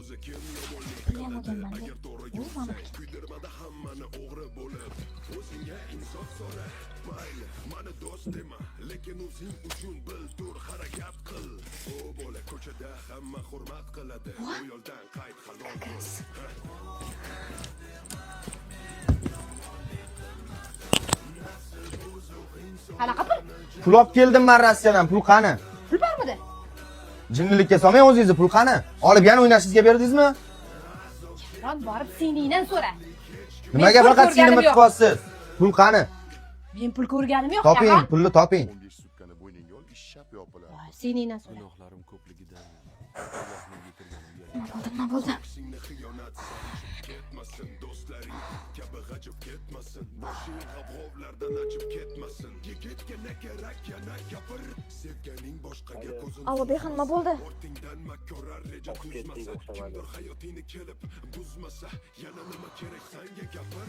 Puliyam olganman-da. U mana kuydirmada hammani o'g'ri bo'lib o'zingga insof so'ra mayli mani do'st dema lekin o'zing uchun bil tur harakat qil u bola ko'chada hamma hurmat qiladi bu yo'ldan qayt halol bo'l qanaqa pul? Pul olib keldim men Rossiyadan. Pul qani? Pul bormidi? Jinnilikka solmang o'zingizni, pul qani? Olib yana o'ynashingizga berdingizmi? Ron borib seningdan so'ra. Nimaga faqat sinimni qilyapsiz? Pul qani? Men pul ko'rganim yo'q. Toping, pulni toping. 15 sutkani bo'yningga ol, ish shap yopilar. Seningdan so'ra. Gunohlarim ko'pligidan Nima bo'ldi? Singni xiyonat ketmasin, do'stlaring kabi g'ajib ketmasin, boshing g'avg'ovlardan achib ketmasin. Yigitga ne kerak yana gapir, sevganing boshqaga ko'zin. Alo, Behan, nima bo'ldi? Ortingdan makkorar reja tuzmasa, kimdir hayotingni kelib buzmasa, yana nima kerak senga gapir.